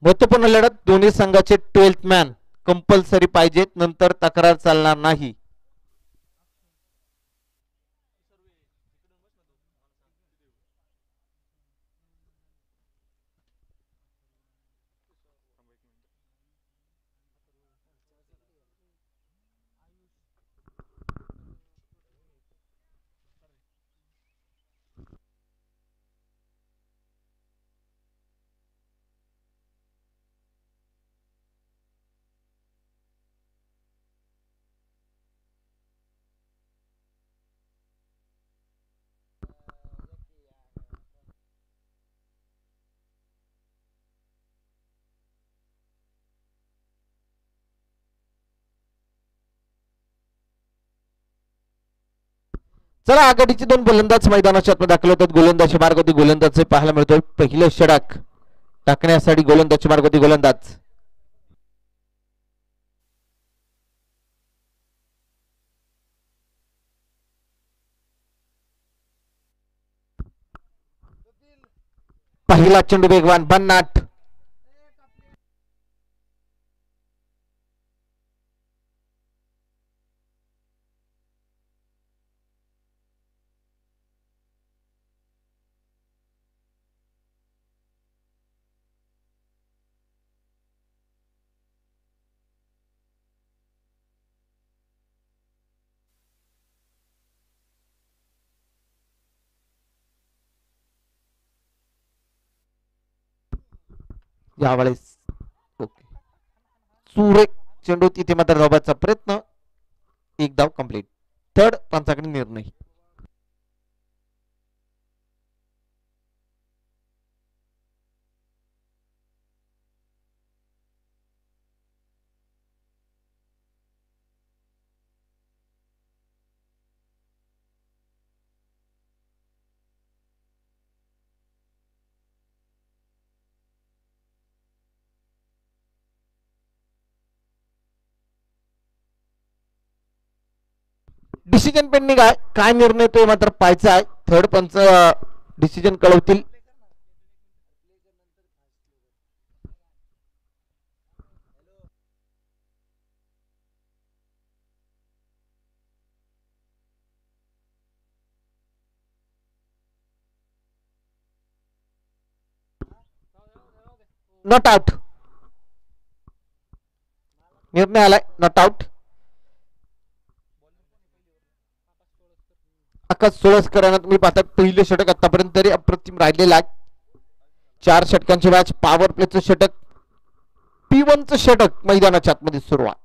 महत्वपूर्ण लढत, दोन्ही संघाचे 12th मॅन कंपल्सरी पाहिजेत, नंतर तक्रार चालणार नाही. चला, आघाडीचे दोन गोलंदाज मैदानाच्या आतमध्ये दाखल होतात. गोलंदाजी मार्गावरती गोलंदाज पाहायला मिळतोय. पहिलं षटक टाकण्यासाठी गोलंदाजी मार्गावरती गोलंदाज. पहिला चेंडू वेगवान, भन्नाट. यावेळेस ओके, सुरेख चेंडू, तिथे मात्र धावाचा प्रयत्न, एक धाव कंप्लीट. थर्ड पंचाकडे निर्णय. डिसिजन पेंडिंग आहे, काय निर्णय तो मात्र पाहायचा आहे. थर्ड पंच डिसिजन कळवतील. नॉट आउट निर्णय आलाय, नॉट आउट. आकाश सोळसकर यांना तुम्ही पाहता, पहिले षटक आतापर्यंत तरी अप्रतिम राहिलेला आहे. 4 षटकांची मॅच, पॉवर प्लेचं षटक, P1चं षटक मैदानाच्या आतमध्ये सुरुवात.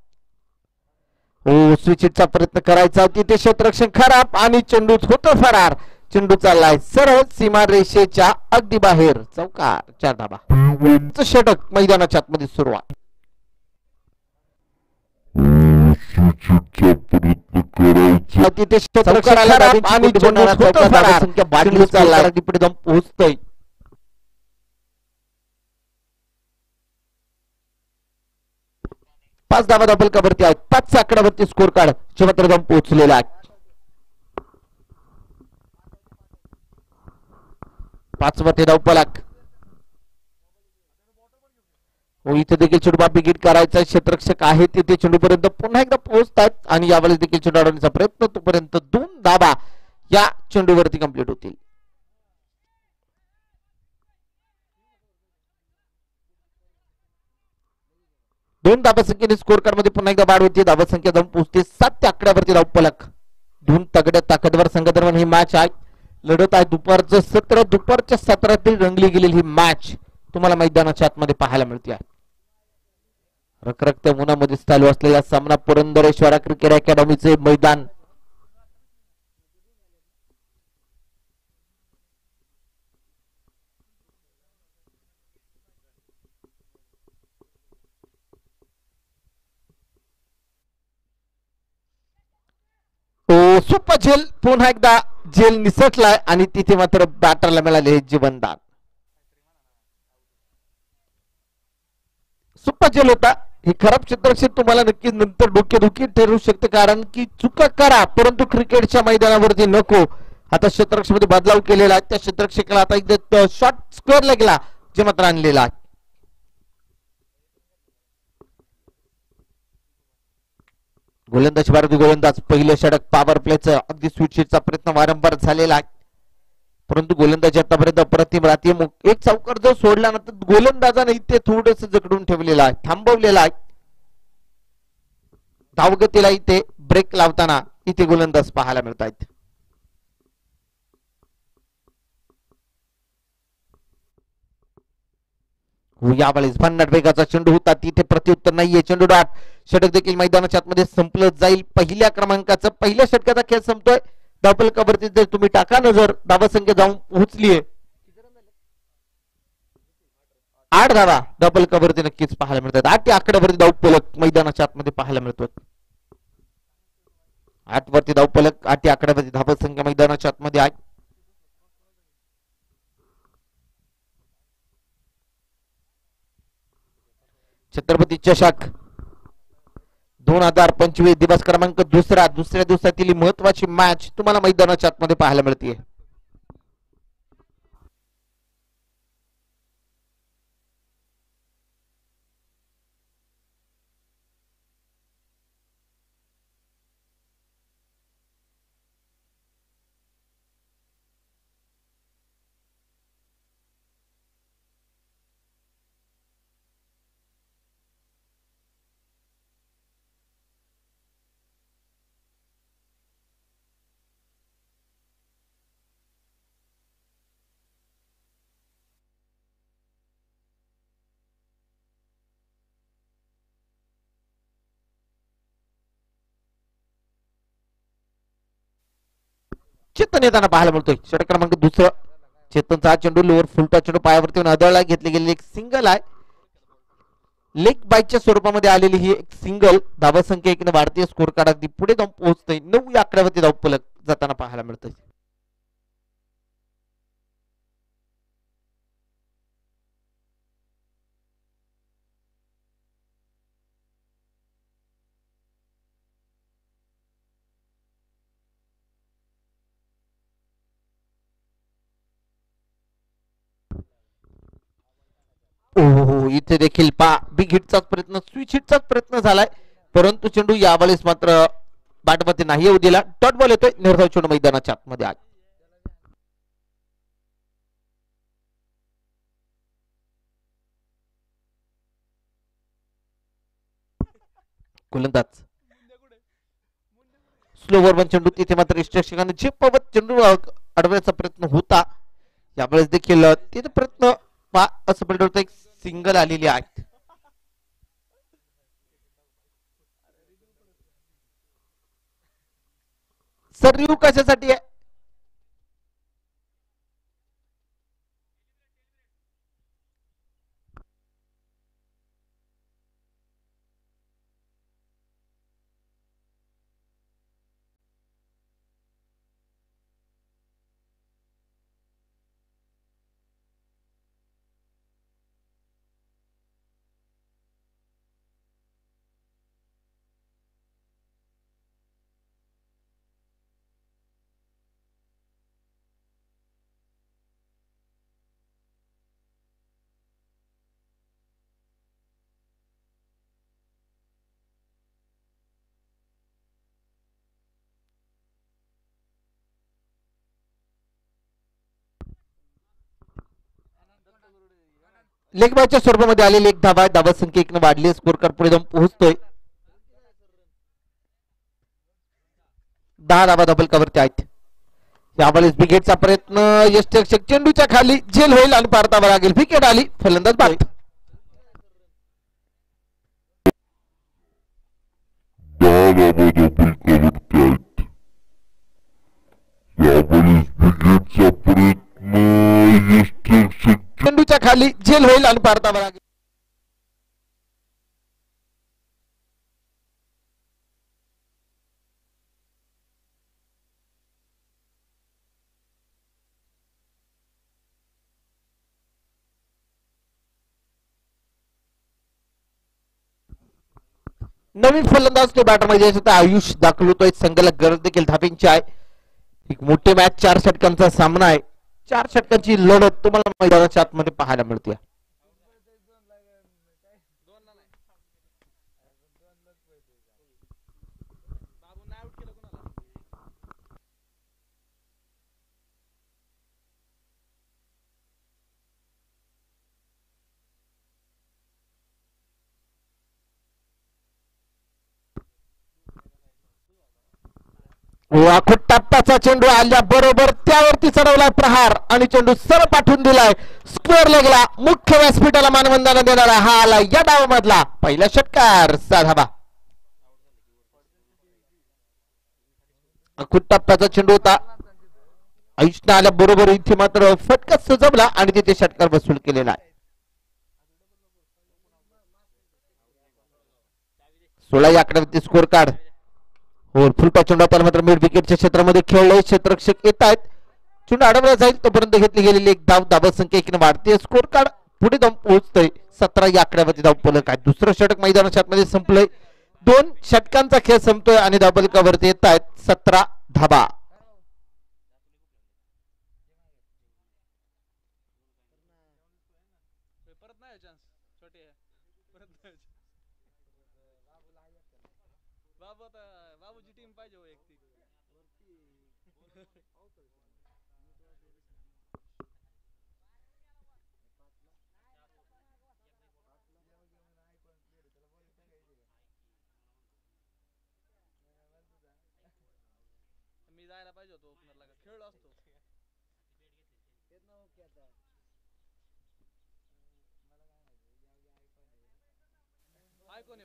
ओ, स्विचिटचा प्रयत्न करायचा, तिथे क्षेत्ररक्षण खराब आणि चेंडूच होतो फरार. चेंडू चाललाय सरळ सीमा रेषेच्या अगदी बाहेर, चौकार, 4 धाबा. P1चं षटक मैदानाच्या आतमध्ये सुरुवात. तिथे क्षेत्ररक्षण आणि चेंडूच होतो फरार. चेंडू चाललाय अगदी पुढे जाऊन पोहोचतोय. पाच धावा डबल कवरती आहेत, 5 आकड्यावरती स्कोर कार्ड शेवटपर्यंत जाऊन पोहोचलेला आहे. 5 वरती धावफलक. इथे देखील चेंडू बिगिट करायचा, क्षेत्ररक्षक आहे तिथे चेंडूपर्यंत पुन्हा एकदा पोहोचतात आणि यावेळेस देखील चेंडू अडवण्याचा प्रयत्न, तोपर्यंत 2 धावा या चेंडूवरती कंप्लीट होतील. दोन धावसंख्येने स्कोर कार्ड मध्ये पुन्हा एकदा वाढ होती. धावसंख्या जाऊन पोहोचते 7 आकड्यावरती धावफलक. 2 तगड्या ताकदवर संघादरम्यान ही मॅच आहे, लढत आहे. दुपारचं सत्र, दुपारच्या सत्रातील रंगली गेलेली ही मॅच तुम्हाला मैदानाच्या आतमध्ये पाहायला मिळते आहे. रखरखत्या उन्हामध्ये चालू असलेला सामना पुरंदरेश्वर क्रिकेट अकॅडमीचे मैदान. सुपर झेल, पुन्हा एकदा झेल निसटलाय आणि तिथे मात्र बॅटरला मिळाले हे जीवनदान. सुपर झेल होता. हे खराब क्षेत्ररक्षण तुम्हाला नक्कीच नंतर डोकेदुखी ठरू शकते, कारण की चुका करा परंतु क्रिकेटच्या मैदानावरती नको. आता क्षेत्ररक्षणामध्ये बदलाव केलेला आहे, त्या क्षेत्ररक्षकाला आता एकदा शॉट स्क्वेअरला गेला जे मात्र आणलेला आहे. गोलंदाज भारतीय गोलंदाज पहिलं षटक पॉवर प्लेचं अगदी स्वीटशीटचा प्रयत्न वारंवार झालेला आहे, परंतु गोलंदाज आतापर्यंत अप्रतिम राहते. एक चौकार जर सोडला ना तर गोलंदाजाने इथे थोडस जकडून ठेवलेला आहे, थांबवलेला आहे. धावगतीला इथे ब्रेक लावताना इथे गोलंदाज पाहायला मिळत आहेत. यावेळेस भन्नाट वेगाचा चेंडू होता, तिथे प्रत्युत्तर नाहीये. चेंडू डॉट. षटक देखील मैदानाच्या आतमध्ये संपलं जाईल. पहिल्या क्रमांकाचं पहिल्या षटकाचा खेळ संपतोय. डबल कव्हरती जर तुम्ही टाका नजर, धावसंख्या जाऊन पोहोचलीये 8 धावा. डबल कव्हरती नक्कीच पाहायला मिळतात. 8 आकड्यावरती धावफलक मैदानाच्या आतमध्ये पाहायला मिळतो. 8 वरती धावफलक, 8 आकड्यावरती धावसंख्या मैदानाच्या आतमध्ये आहे. छत्रपती चषक 2025 दिवस क्रमांक दुसऱ्या दिवसातील महत्वाची मॅच तुम्हाला मैदानाच्या आतमध्ये पाहायला मिळते. चेतन येताना पाहायला मिळतोय. षटक क्रमांक दुसरं. चेतनचा चेंडू लोअर फुलटा चेंडू पायावरती आदळला, घेतली गेलेली एक सिंगल आहे. लेग बाईकच्या स्वरूपामध्ये आलेली ही एक सिंगल. धावसंख्या एक भारतीय स्कोर कार्ड अगदी पुढे जाऊन पोहोचतोय. 9 आकड्यावरती धावफलक जाताना पाहायला मिळतोय. इथे देखील बिग हिटचाच प्रयत्न, स्विच हिटचाच प्रयत्न झालाय, परंतु चेंडू यावेळेस मात्र बॅटमध्ये नाही येऊ दिला. डॉट बॉल येतोय. निर्धाव चेंडू मैदानाच्या आतमध्ये आहे. गोलंदाज स्लोवर वन चेंडू, तिथे मात्र इष्टरक्षकाने झेपावत चेंडू अडवण्याचा प्रयत्न होता. यावेळेस देखील तिथे प्रयत्न असं पडलं, एक सिंगल आलेली आहे. सर रिव्ह्यू कशासाठी आहे? लेग बायच्या स्वरूपामध्ये आलेली एक धावा. धावसंख्या एक वाढली. स्कोर कार्ड पुढे जाऊन पोहोचतोय. 10 धावा डबल कव्हरच्या आहेत. यावेळेस विकेटचा प्रयत्न, यष्टरक्षक चेंडूच्या खाली झेल होईल आणि पारतावर लागेल. विकेट आली. फलंदाज बाद. चेंडूच्या खाली झेल होईल आणि पारतावर लागेल. नवीन फलंदाज तो बॅटर मध्ये आयुष दाखल होतोय. संघाला गरज देखील धाब्यांची आहे. एक मोठी मॅच, 4 षटकांचा सामना आहे. 4 षटकांची लढत तुम्हाला मैदानाच्या आतमध्ये पाहायला मिळते. आखूट टप्प्याचा चेंडू आल्या बरोबर त्यावरती चढवलाय प्रहार आणि चेंडू सरळ पाठवून दिलाय स्क्वेअर लेगला. मुख्य व्यासपीठाला मानवंदना देणारा हा आला या डावामधला पहिला षटकार. 6 धावा. आखूट टप्प्याचा चेंडू होता. आयुष्य आल्या बरोबर इथे मात्र फटका सजवला आणि तिथे षटकार वसूल केलेला आहे. 16 या आकड्यावरती स्कोर कार्ड. हो फुलटा चेंडू त्याला मात्र मिड विकेटच्या क्षेत्रामध्ये खेळले. क्षेत्ररक्षक येत आहेत. चेंडू अडवला जाईल तोपर्यंत घेतली गेलेली एक धाव. धावा संख्या 1 वाढते. स्कोर कार्ड पुढे जाऊन पोहोचतोय. 17 या आकड्यावरती धाव फलक आहे. दुसरं षटक मैदानाच्या आतमध्ये संपलंय. 2 षटकांचा खेळ संपतोय आणि धावफलकावरती येत आहेत 17 धावा. बाबूची टीम पाहिजे हो एक ती. मी जायला पाहिजे होतो ओपनरला का खेळलो असतो. ऐकून ये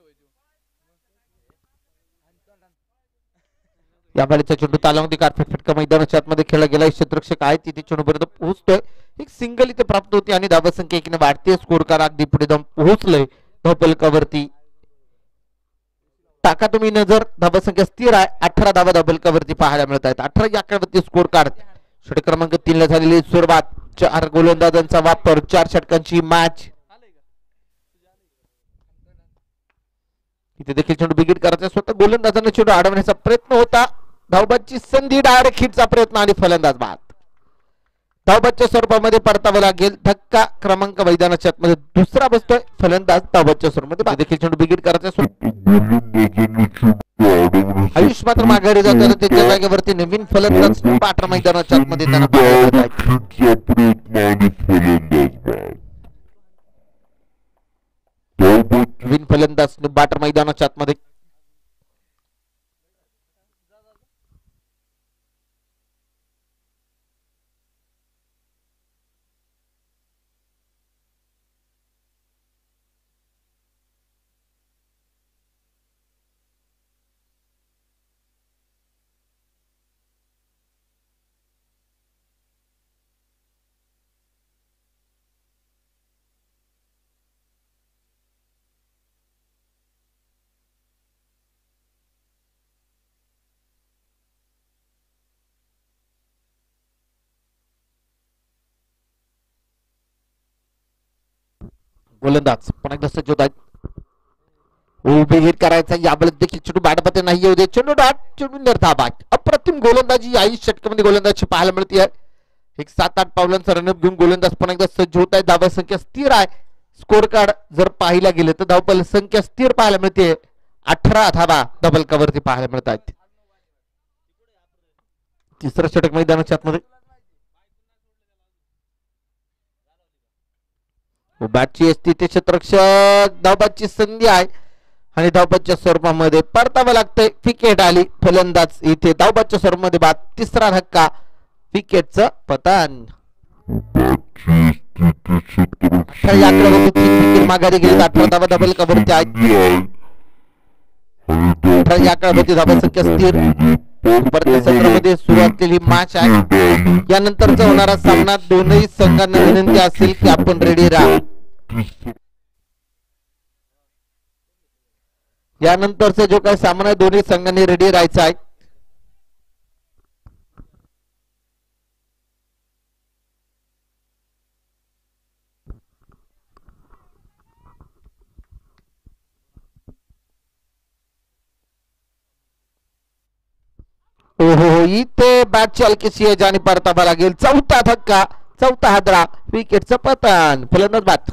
या बाळीचा चेंडू तालामध्ये कारपेट फटका मैदानाच्या आतमध्ये खेळला गेला. क्षेत्ररक्षक आहे तिथे चेंडूपर्यंत पोहोचतोय. एक सिंगल इथे प्राप्त होती आणि धावा संख्या 1 वाढते. स्कोर कार अगदी पुढे जाऊन पोहोचलंय धावफलकावरती. टाका तुम्ही नजर. धावा संख्या स्थिर आहे. 18 धावा धावफलकावरती पाहायला मिळत आहेत. 18 या आकड्यावरती स्कोर कार्ड. षटक क्रमांक 3 ला झालेली सुरुवात. 4 गोलंदाजांचा वापर. 4 षटकांची मॅच. इथे देखील चेंडू बिगिट करायचा. स्वतः गोलंदाजांना चेंडू अडवण्याचा प्रयत्न होता. धावबादची संधी. डायरेक्ट हिटचा प्रयत्न आणि फलंदाज बाद. धावबादच्या स्वरूपामध्ये परतावं लागेल. धक्का क्रमांक मैदानाच्या आतमध्ये दुसरा बसतोय. फलंदाज धावबादच्या स्वरूपामध्ये देखील चेंडू बिगिट करायचा. आयुष मात्र माघारी जाताना त्याच्या जागेवरती नवीन फलंदाज पाटर मैदानाच्या आतमध्ये त्यांना पाहायला नवीन फलंदाज बाटर मैदानाच्या आतमध्ये. गोलंदाज पण एकदा सज्ज होत आहेत. उभे हिट करायचा. यावेळेस देखील चेंडू बॅटमध्ये नाही येऊ दे. चेंडू डाट चेंडू निर्धाव. अप्रतिम गोलंदाजी या षटकामध्ये गोलंदाजी पाहायला मिळते. एक 7-8 पावलांचा रनअप घेऊन गोलंदाज पण एकदा सज्ज होत आहे. धावा संख्या स्थिर आहे. स्कोर कार्ड जर पाहिला गेलं तर धावफल संख्या स्थिर पाहायला मिळते. 18 धावा धावफलकावरती पाहायला मिळत आहेत. तिसरं षटक मैदानाच्या आतमध्ये. बॅटची असती ते क्षेत्ररक्षक. धावबादची संधी आहे आणि धावबादच्या स्वरूपामध्ये परतावं लागतंय. विकेट आली. फलंदाज इथे धावबादच्या स्वरूपामध्ये बाद. तिसरा धक्का. विकेटचं पतन. माघारी गेली. 18 धावा धावफलकावरती आहेत. 18 या आकड्यावरती धावा संख्या स्थिर. सत्रामध्ये सुरुवात केली मॅच आहे. यानंतरचा होणारा सामना दोनही संघांना विनंती असेल की आपण रेडी राहा. यानंतरचा जो काही सामना आहे दोन्ही संघांनी रेडी राहायचा आहे. हो इथे बॅटची हलकीशी आहे आणि परतावा लागेल. चौथा धक्का. चौथा हादरा. विकेटचं पतन. फलंदाज बाद.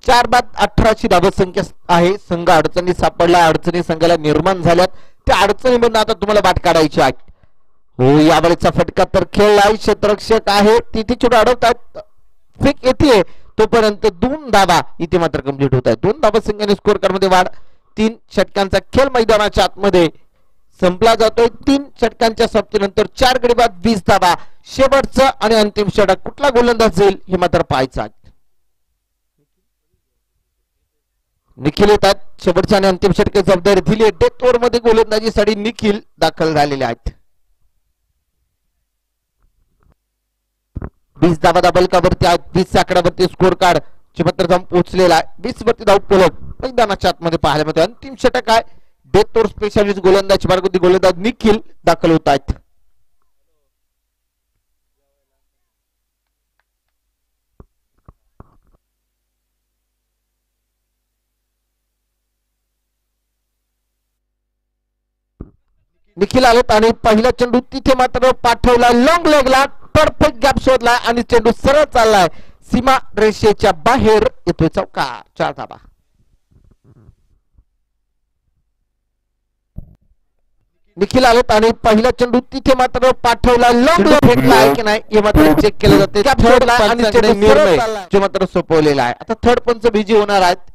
4 बाद 18 धावसंख्या आहे. संघ अडचणी सापडला, अडचणी संघाला निर्माण झाल्यात. त्या अडचणीमधून आता तुम्हाला बाट काढायची आहे. हो, यावेळेचा फटका तर खेळलाय, क्षेत्ररक्षक आहे तिथे छोटे अडवतात, फेक येते तोपर्यंत 2 धावा इथे मात्र कंप्लीट होत आहे. 2 धावा संघाने स्कोर कार्ड मध्ये वाढ. 3 षटकांचा खेळ मैदानाच्या आतमध्ये संपला जातोय. 3 षटकांच्या समाप्तीनंतर 4 गडी बाद 20 धावा. शेवटचं आणि अंतिम षटक कुठला गोलंदाज जाईल हे मात्र पाहायचं आहे. निखिल येतात. शेवटच्या आणि अंतिम षटकाची जबाबदारी दिली. डेथ ओव्हर मध्ये गोलंदाजीसाठी निखिल दाखल झालेले आहेत. 20 धावा दाबलकावरती आहेत. 20 आकड्यावरती स्कोर कार्ड मात्र जाऊन पोहोचलेला आहे. 20 वरती धाव फलक मैदानाच्या आतमध्ये पाहायला मिळतो. अंतिम षटक आहे. डेथ ओव्हर स्पेशालिस्ट गोलंदाज मार्गवरती गोलंदाज निखिल दाखल होत आहेत. निखिल आलेत आणि पहिला चेंडू तिथे मात्र पाठवला लॉंग लेगला. परफेक्ट गॅप शोधला आणि चेंडू सरळ चाललाय सीमा रेषेच्या बाहेर येतोय. चौकार. 4 धावा. निखिल आलेत आणि पहिला चेंडू तिथे मात्र पाठवला लॉंग फेकलाय की नाही हे मात्र चेक केलं जाते. गॅप शोधला आणि चेंडू सरळ चाललाय जे मात्र सोपवलेला आहे. आता थर्ड पंच बिजी होणार आहेत.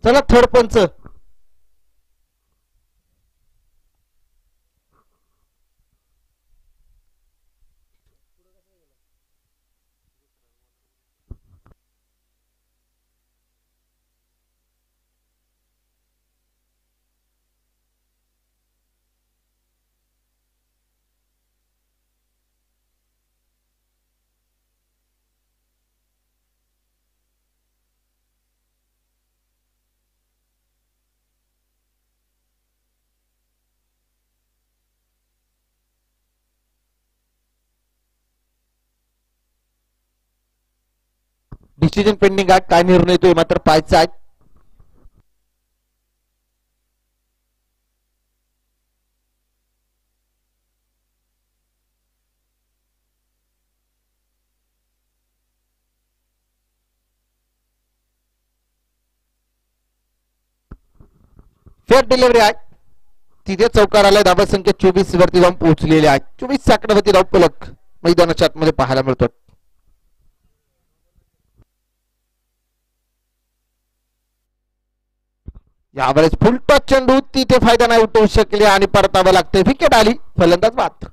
चला थर्ड पंच. डिसिजन पेंडिंग आहे. काय निर्णय तो मात्र पाहायचा आहे. फेअर डिलिव्हरी आहे. तिथे चौकार आलाय. धाबा संख्या 24 वरती जाऊन पोहोचलेले आहेत. 24 आकड्यावरती धाव फलक मैदानाच्या आतमध्ये पाहायला मिळतो. यावेळेस फुल टॉस चेंडू तिथे फायदा नाही उठवू शकले आणि परतावं लागते. विकेट आली. फलंदाज बाद.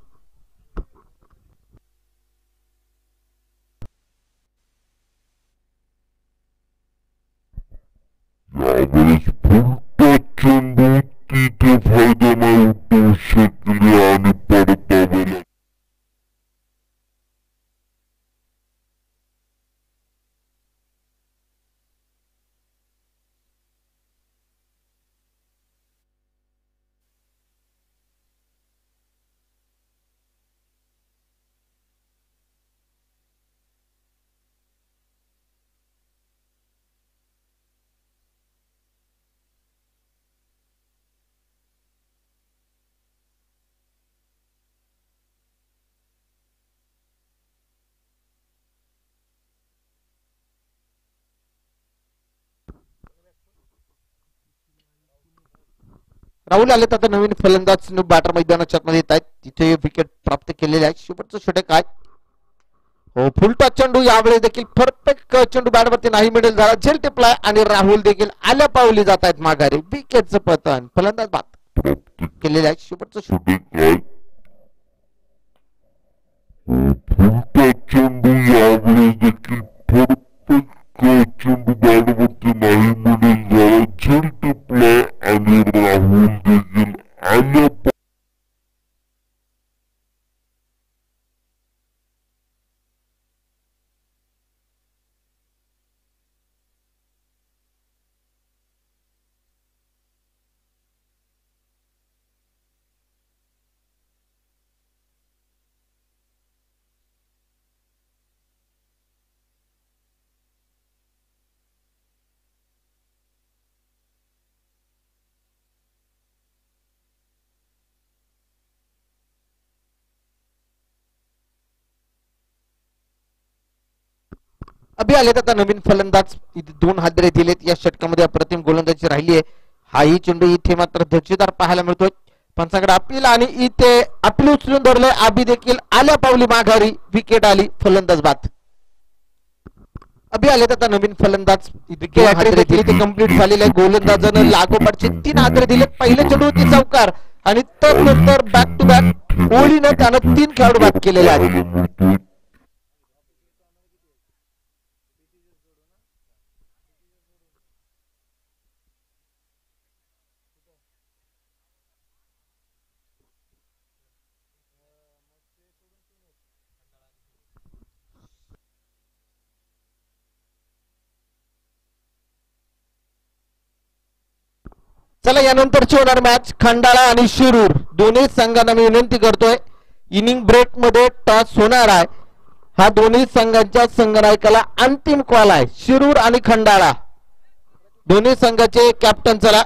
यावेळेस फुल टॉस चेंडू तिथे फायदा नाही उठवू शकले आणि परतावं लागते. राहुल आले तर नवीन फलंदाज बॅटर मैदानाच्या आतमध्ये येत आहेत. तिथे विकेट प्राप्त केलेले आहे. शेवटचं षटक आहे. हो, फुलटा चेंडू यावेळेस देखील परफेक्ट चेंडू बॅटवरती नाही मिळेल झाला. झेल टिपलाय आणि राहुल देखील आल्या पावली जात आहेत माघारी. विकेटचं पतन. फलंदाज बाद केलेले आहे. शेवटचं षटक. फुलटा चेंडू यावेळेस देखील परफेक्ट चेंडू बॅटवरती नाही मिळेल झाला. झेल टिपलाय आणि राहुल देखील आल्या अभि आलेत आता नवीन फलंदाज. इथे 2 हादरे दिलेत या षटकामध्ये. अप्रतिम गोलंदाजी राहिली आहे. हाही चेंडू इथे मात्र दर्जेदार पाहायला मिळतोय. पंचाकडे अपील आणि इथे अपील उचलून धरलंय. अभि देखील आल्या पावली माघारी. विकेट आली. फलंदाज बाद. अभि आलेत आता नवीन फलंदाज. इतके हादरे देखील इथे कंप्लीट झालेले आहे. गोलंदाजानं लागोपाठचे 3 हादरे दिलेत. पहिले चेंडू होती चौकार आणि त्यानंतर बॅक टू बॅक ओळीनं त्यानं 3 खेळाडू बाद केलेले आहेत. चला यानंतरची होणार मॅच खंडाळा आणि शिरूर. दोन्ही संघांना मी विनंती करतोय, इनिंग ब्रेक मध्ये टॉस होणार आहे. हा दोन्ही संघांच्या संघनायकाला अंतिम कॉल आहे. शिरूर आणि खंडाळा दोन्ही संघाचे कॅप्टन चला.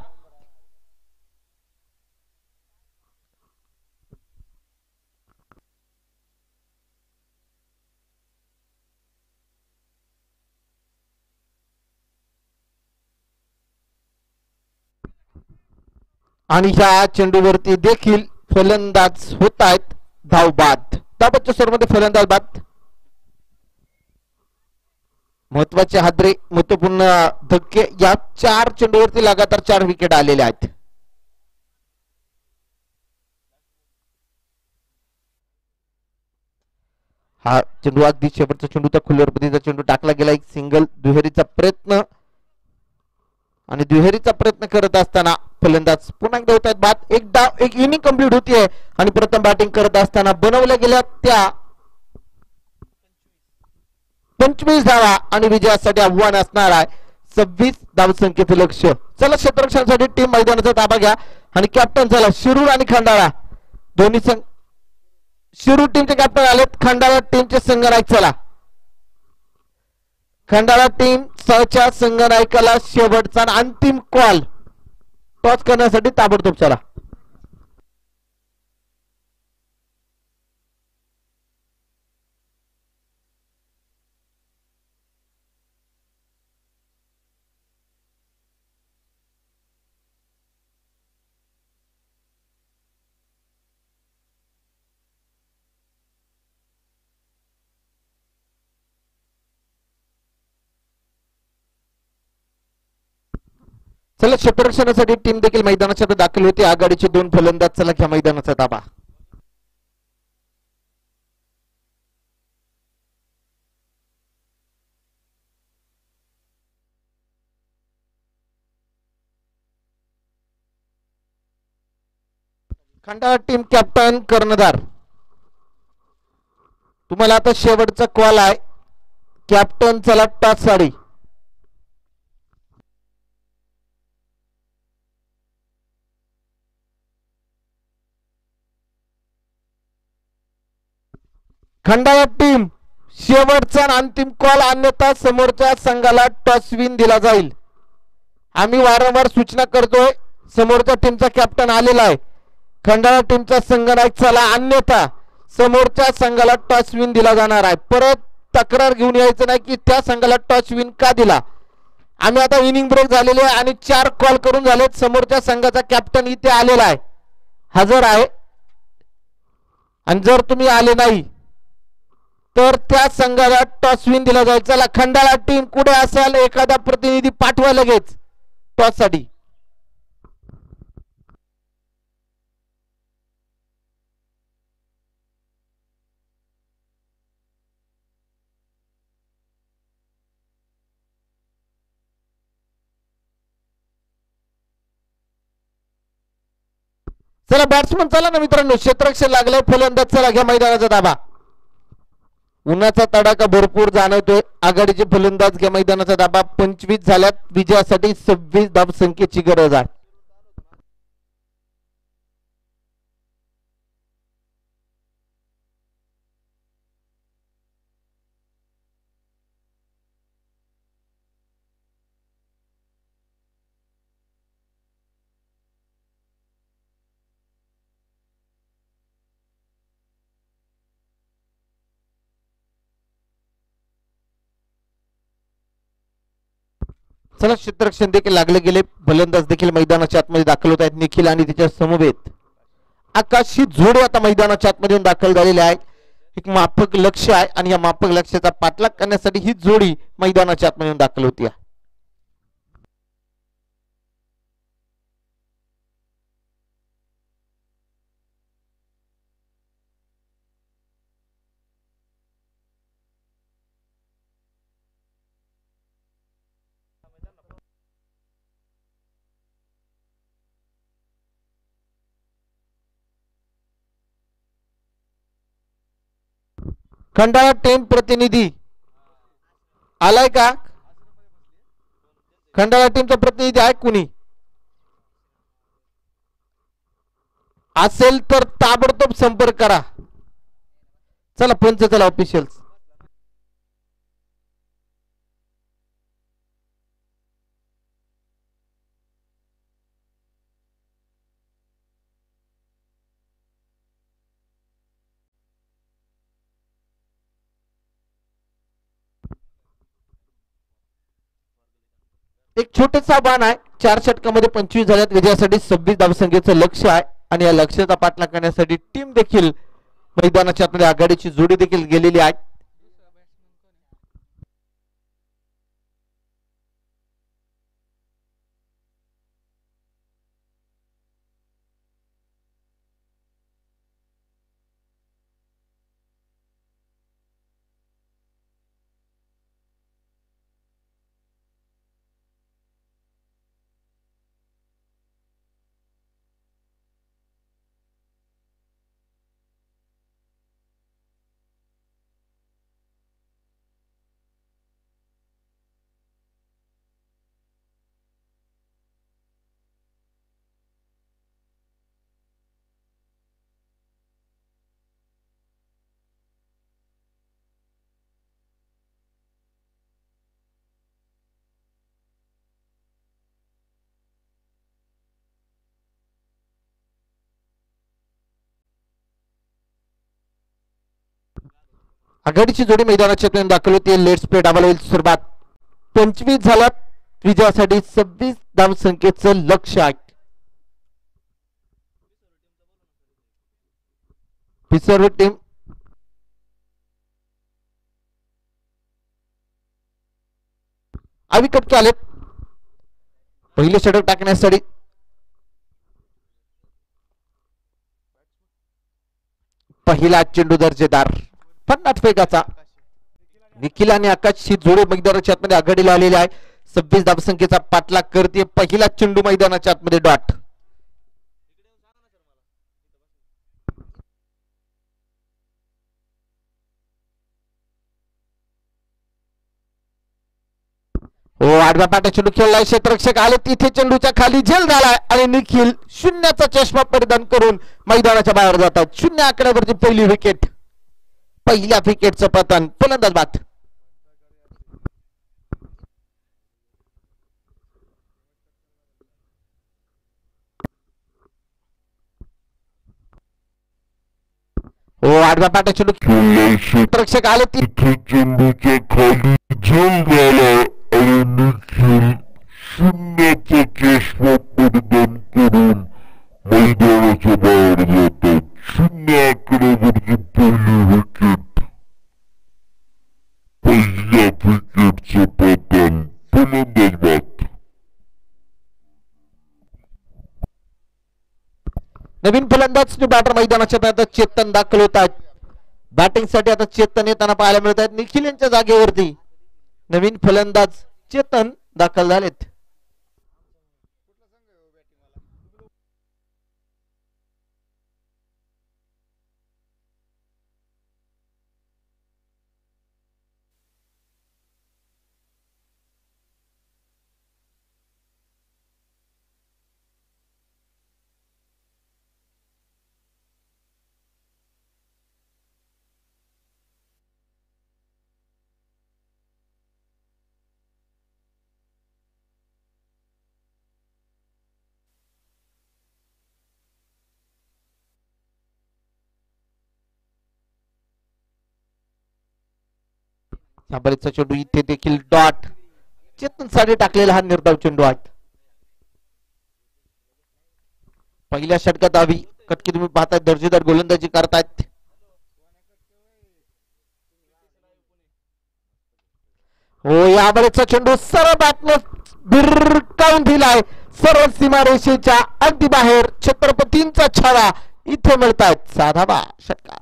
आणि ह्या चेंडूवरती देखील फलंदाज होत आहेत धाव बाद. धावबादच्या स्वरूपामध्ये फलंदाज बाद. महत्वाचे हादरे, महत्वपूर्ण धक्के. या 4 चेंडूवरती लगातार 4 विकेट आलेले आहेत. हा चेंडू अगदी शेवटचा चेंडू त्या खुल्यावर पद्धतीचा चेंडू टाकला गेला. एक सिंगल दुहेरीचा प्रयत्न आणि दुहेरीचा प्रयत्न करत असताना फलंदाज पुन्हा एकदा होत आहेत बाद. एक डाव, एक इनिंग कंप्लीट होतीये आणि प्रथम बॅटिंग करत असताना बनवल्या गेल्या त्या 25 धावा आणि विजयासाठी आव्हान असणार आहे 26 धावसंख्येचं लक्ष्य. चला क्षेत्ररक्षणासाठी टीम मैदानाचा ताबा घ्या आणि कॅप्टन चला शिरूर आणि खंडाळा दोन्ही संघ. शिरूर टीमचे कॅप्टन आलेत. खंडाळा टीमचे संघनायक चला. खंडाळा टीम सहच्या संघनायकाला शेवटचा अंतिम कॉल टॉस करण्यासाठी ताबडतोब चला. चला क्षेत्ररक्षणासाठी टीम देखील मैदानाच्या दाखल होती. आघाडीचे 2 फलंदाज चला घ्या मैदानाचा ताबा. खंडाळा टीम कॅप्टन कर्णधार, तुम्हाला आता शेवटचा कॉल आहे. कॅप्टन चला टॉस साठी. खंडाळा टीम शेवटचा अंतिम कॉल, अन्यथा समोरच्या संघाला टॉस विन दिला जाईल. आम्ही वारंवार सूचना करतोय, समोरच्या टीमचा कॅप्टन आलेला आहे. खंडाळा टीमचा संघनायक चला, अन्यथा समोरच्या संघाला टॉस विन दिला जाणार आहे. परत तक्रार घेऊन यायचं नाही की त्या संघाला टॉस विन का दिला. आम्ही आता इनिंग ब्रेक झालेले आहे आणि 4 कॉल करून झालेत. समोरच्या संघाचा कॅप्टन इथे आलेला आहे, हजर आहे. आणि जर तुम्ही आले नाही तर त्या संघाला टॉस विन दिला जाईल. चला खंडाळा टीम कुठे असाल, एखादा प्रतिनिधी पाठवा लगेच टॉस साठी. चला बॅट्समन चला ना मित्रांनो, क्षेत्ररक्षण लागलंय. फलंदाज चला घ्या मैदानाचा ताबा. उन्हाचा तडाखा भरपूर जाणवतोय. आघाडीचे फलंदाज घ्या मैदानाचा ताबा. 25 झाल्यात. विजयासाठी 26 धावसंख्येची गरज आहे. चला क्षेत्ररक्षण देखील लागले गेले. फलंदाज देखील मैदानाच्या आतमध्ये दाखल होत आहेत. निखिल आणि त्याच्या समवेत आकाश ही जोडी आता मैदानाच्या आतमध्ये दाखल झालेली आहे. एक माफक लक्ष आहे आणि या माफक लक्ष्याचा पाठलाग करण्यासाठी ही जोडी मैदानाच्या आतमध्ये दाखल होती. खंडाळा टीम प्रतिनिधी आलाय का? खंडाळा टीमचा प्रतिनिधी आहे कुणी असेल तर ताबडतोब संपर्क करा. चला पंच चला ऑफिशियल्स. एक छोटेसा आव्हान आहे. 4 षटकामध्ये 25 झाल्यात. विजयासाठी 26 धावसंख्येचं लक्ष आहे आणि या लक्ष्याचा पाठलाग करण्यासाठी टीम देखील मैदानाच्या आतमध्ये आघाडीची जोडी देखील गेलेली आहे. आघाडीची जोडी मैदानाच्या दाखल होती. लेट्स प्ले डाबल होईल सुरुवात. 25 झाल्यात. विजयासाठी 26 धावसंख्येचं लक्ष आहे. सर्व टीम अविकट आलेत. पहिले षटक टाकण्यासाठी पहिला चेंडू दर्जेदार 50 वेगाचा. निखिल आणि आकाश ही जोडी मैदानाच्या आतमध्ये आघाडीला आलेली आहे. 26 धावसंख्येचा पाठलाग करते. पहिला चेंडू मैदानाच्या आतमध्ये डॉट. हो आडव्या पाट्या चेंडू खेळलाय. क्षेत्ररक्षक आले तिथे चेंडूच्या खाली झेल झालाय आणि निखिल शून्याचा चष्मा परिधान करून मैदानाच्या बाहेर जातात. 0 आकड्यावरची पहिली विकेट. पहिल्या विकेटचं पतन. फलंदाज बाद. हो आडव्या पाट्या चेंडू क्षेत्ररक्षक आले तिथे चेंडूच्या खाली झेल झाला आणि निखिल शून्याचा चष्मा परिधान करून मैदानाच्या बाहेर जातात. 0 आकड्यावरची पहिली विकेट. पहिल्या विकेटचं पतन. फलंदाज बाद. नवीन फलंदाज बॅटर मैदानाच्या आता चेतन दाखल होत आहेत. बॅटिंग साठी आता चेतन येताना पाहायला मिळत आहेत. निखिल यांच्या जागेवरती नवीन फलंदाज चेतन दाखल झालेत. बरेचसा चेंडू इथे देखील डॉट. चेतन साडी टाकलेला हा निर्धाव चेंडू आहे. पहिल्या षटकात हवी कटकी तुम्ही पाहताय दर्जेदार गोलंदाजी करतायत. हो या बळेचा चेंडू सरळ बॅटनं भिरकावून दिलाय सरळ सीमारेषेच्या अगदी बाहेर. छत्रपतींचा छावा इथे मिळतायत. साधावा षटकार.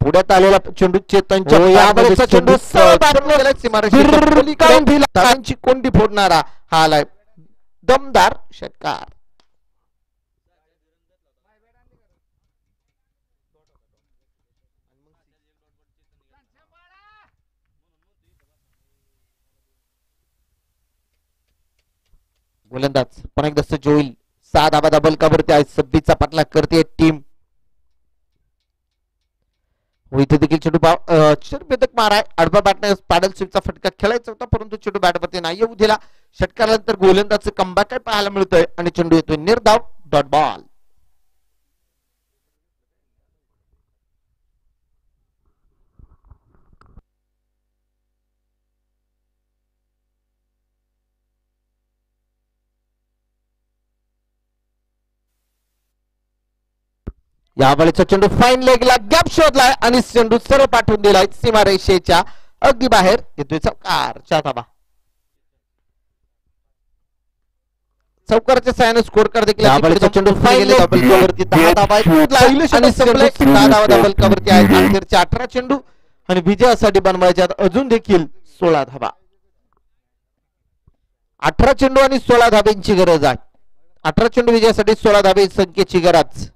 पुढ्यात आलेला चेंडू चेतनच्या या बळेचा चेंडू सरळ बॅटनं सीमारेषेच्या धावांची कोंडी फोडणारा हा आलाय दमदार षटकार. गोलंदाज पण एकदा सज्ज होईल. 6 धावा बलकावरती आहे. 26चा पाठलाग करते टीम. इथे देखील चेंडू भेदक मार आहे. आडवा बॅटने पॅडल स्वीपचा फटका खेळायचा होता परंतु चेंडू बॅटवरती नाही येऊ दिला. षटकारानंतर गोलंदाजचं कमबॅक पाहायला मिळतोय आणि चेंडू येतोय निर्धाव. Dot ball. यावेळेचा चेंडू फाईन लेगला गॅप शोधलाय आणि चेंडू सरळ पाठवून दिलाय सीमारेषेच्या अगदी बाहेर. येतोय चौकार. 4 धावा. चौकाराच्या साहाय्याने स्कोर कर देखील चेंडू फाईन लेगवरती 10 धावा. 10 धावा बलकावरती आहे. अखेरचे 18 चेंडू आणि विजयासाठी बनवायच्या अजून देखील 16 धावा. 18 चेंडू आणि 16 धाब्यांची गरज आहे. 18 चेंडू विजयासाठी 16 धाबे संख्येची गरज.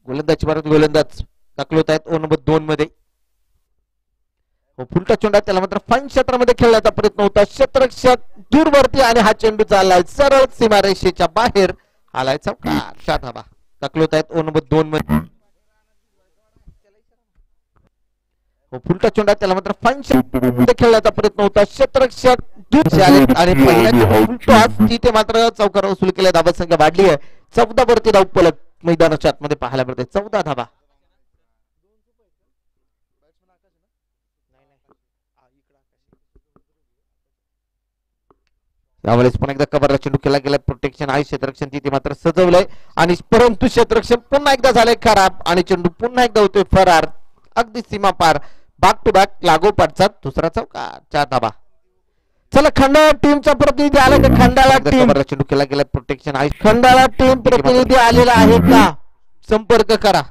गोलंदाज भारत गोलंदाज दाखल होत आहेत ओव्हर नंबर 2 मध्ये. फुलटा चेंडू त्याला मात्र फाईन क्षेत्रामध्ये खेळण्याचा प्रयत्न होता. क्षेत्ररक्षक दूरवरती आणि हा चेंडू चाललाय सरळ सीमारेषेच्या बाहेर. आलाय चौकार. 4 धावा दाखल होत आहेत ओव्हर नंबर 2 मध्ये. फुलटा चेंडू त्याला मात्र फाईन क्षेत्रामध्ये खेळण्याचा प्रयत्न होता. क्षेत्ररक्षक दूर आणि पहिल्या तिथे मात्र चौकार वसूल केल्या. धावा संख्या वाढली आहे. 14 वरती धाव फलक मैदानाच्या आतमध्ये पाहायला मिळते. 14 धावा. यावेळेस पण एकदा कव्हरला चेंडू केला गेला. प्रोटेक्शन आहे. क्षेत्ररक्षण तिथे मात्र सजवलंय आणि परंतु क्षेत्ररक्षण पुन्हा एकदा झालंय खराब आणि चेंडू पुन्हा एकदा होतोय फरार. अगदी सीमा पार. बॅक टू बॅक लागोपाठचा दुसरा चौकार. 4 धावा. चला खंडाळा टीमचा प्रतिनिधी आला का? खंडाळा टीम चेंडू केला गेला. प्रोटेक्शन आहे. खंडाळा टीम प्रतिनिधी आलेला आहे का? संपर्क करा.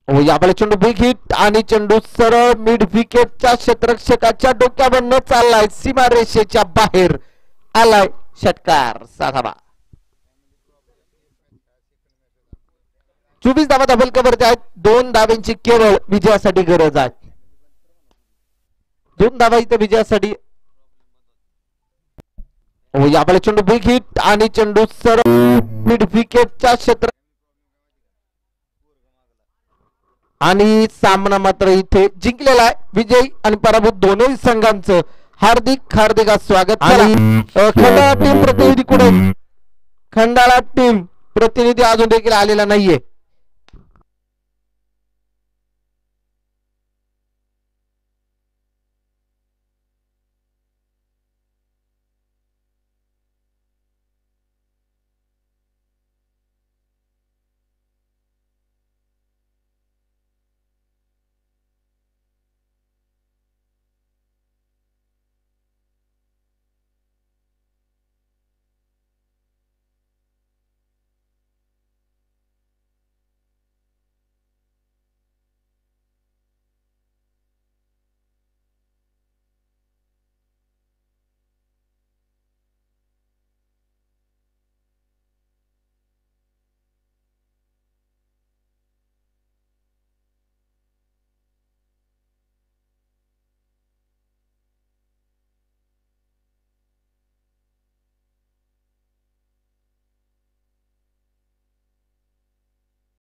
यावेळी चेंडू बिग हिट आणि चेंडू सरळ मिड विकेटच्या क्षेत्ररक्षकाच्या डोक्यावर न चाललाय सीमारेषेच्या बाहेर. आलाय षटकार. 6 धावा. 24 धावा डबल कव्हरचे आहेत. 2 धाव्यांची केवळ विजयासाठी गरज आहे. 2 धावा इथे विजयासाठी. यावेळी चेंडू बिग हिट आणि चेंडू सरळ मिड विकेटच्या क्षेत्र आणि सामना मात्र इथे जिंकलेला आहे. विजयी आणि पराभूत दोन्ही संघांचं हार्दिक हार्दिक स्वागत. खंडाळा टीम प्रतिनिधी कुठे? खंडाळा टीम प्रतिनिधी अजून देखील आलेला नाहीये.